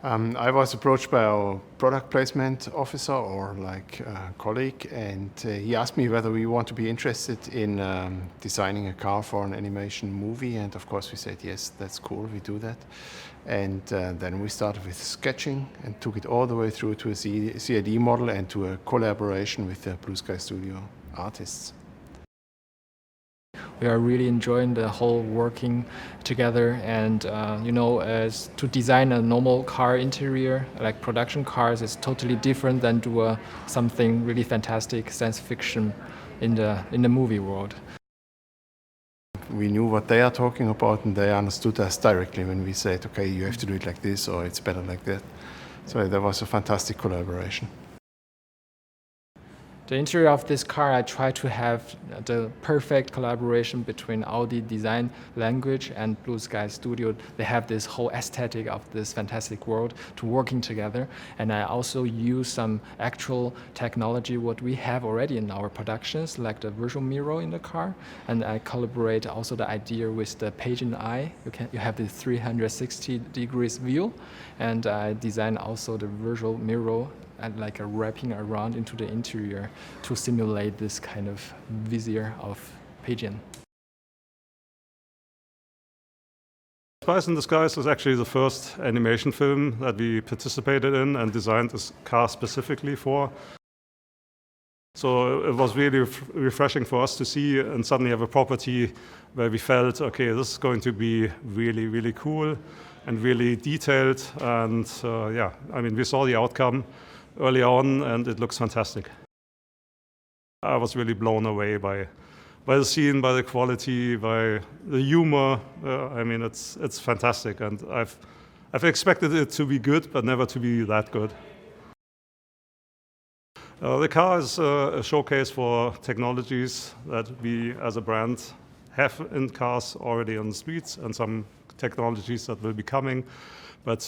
I was approached by our product placement officer or like colleague, and he asked me whether we want to be interested in designing a car for an animation movie. And of course we said, yes, that's cool, we do that. And then we started with sketching and took it all the way through to a CAD model and to a collaboration with the Blue Sky Studio artists. We are really enjoying the whole working together, and as to design a normal car interior, like production cars, is totally different than do something really fantastic science fiction in the movie world. We knew what they are talking about, and they understood us directly when we said, okay, you have to do it like this, or it's better like that. So there was a fantastic collaboration. The interior of this car, I try to have the perfect collaboration between Audi Design language and Blue Sky Studio. They have this whole aesthetic of this fantastic world to working together. And I also use some actual technology what we have already in our productions, like the visual mirror in the car. And I collaborate also the idea with the page in the eye. You have the 360 degrees view. And I design also the visual mirror and like a wrapping around into the interior to simulate this kind of vizier of pigeon. Spies in Disguise was actually the first animation film that we participated in and designed this car specifically for. So it was really refreshing for us to see and suddenly have a property where we felt, okay, this is going to be really, really cool and really detailed. And we saw the outcome early on, and it looks fantastic. I was really blown away by the scene, by the quality, by the humor. It's fantastic, and I've expected it to be good, but never to be that good. The car is a showcase for technologies that we as a brand have in cars already on the streets, and some technologies that will be coming. But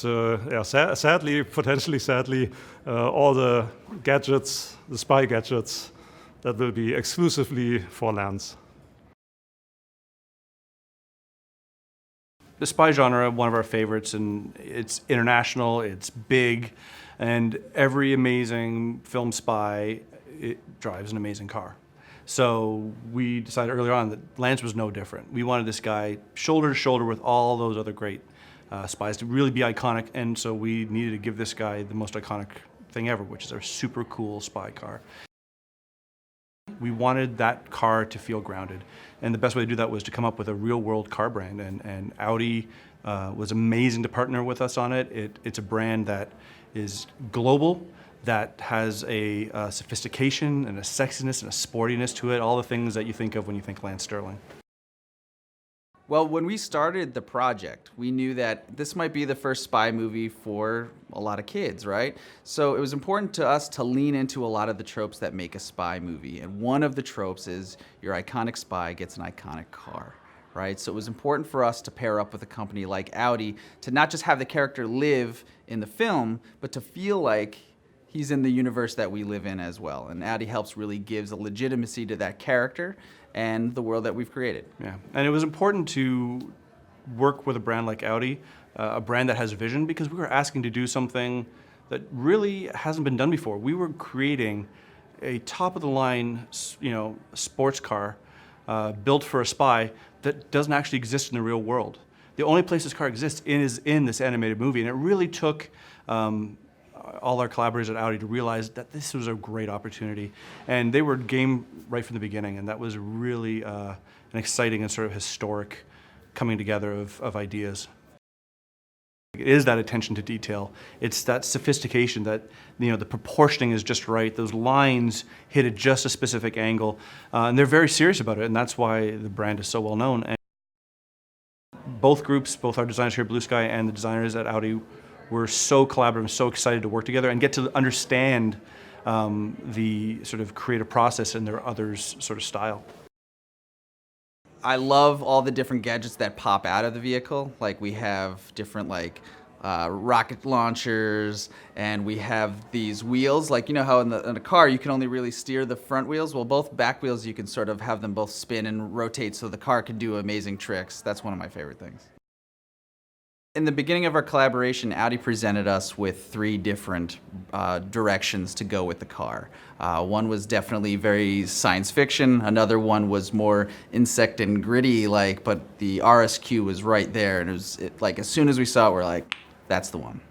potentially sadly, all the gadgets, the spy gadgets, that will be exclusively for lands. The spy genre, one of our favorites, and it's international, it's big, and every amazing film spy, it drives an amazing car. So we decided earlier on that Lance was no different. We wanted this guy shoulder to shoulder with all those other great spies to really be iconic, and so we needed to give this guy the most iconic thing ever, which is our super cool spy car. We wanted that car to feel grounded, and the best way to do that was to come up with a real-world car brand, and Audi was amazing to partner with us on it. It's a brand that is global, that has a sophistication and a sexiness and a sportiness to it, all the things that you think of when you think Lance Sterling. Well, when we started the project, we knew that this might be the first spy movie for a lot of kids, right? So it was important to us to lean into a lot of the tropes that make a spy movie. And one of the tropes is your iconic spy gets an iconic car, right? So it was important for us to pair up with a company like Audi to not just have the character live in the film, but to feel like he's in the universe that we live in as well. And Audi helps really gives a legitimacy to that character and the world that we've created. Yeah, and it was important to work with a brand like Audi, a brand that has vision, because we were asking to do something that really hasn't been done before. We were creating a top-of-the-line, sports car built for a spy that doesn't actually exist in the real world. The only place this car exists is in this animated movie, and it really took all our collaborators at Audi to realize that this was a great opportunity. And they were game right from the beginning, and that was really an exciting and sort of historic coming together of ideas. It is that attention to detail. It's that sophistication that, the proportioning is just right. Those lines hit at just a specific angle. And they're very serious about it, and that's why the brand is so well known. And both groups, both our designers here at Blue Sky and the designers at Audi, we're so collaborative, so excited to work together and get to understand the sort of creative process and their others' sort of style. I love all the different gadgets that pop out of the vehicle. Like we have different rocket launchers, and we have these wheels. Like, you know how in a car you can only really steer the front wheels? Well, both back wheels you can sort of have them both spin and rotate so the car can do amazing tricks. That's one of my favorite things. In the beginning of our collaboration, Audi presented us with 3 different directions to go with the car. One was definitely very science fiction. Another one was more insect and gritty, but the RSQ was right there, and like as soon as we saw it, we're like, that's the one.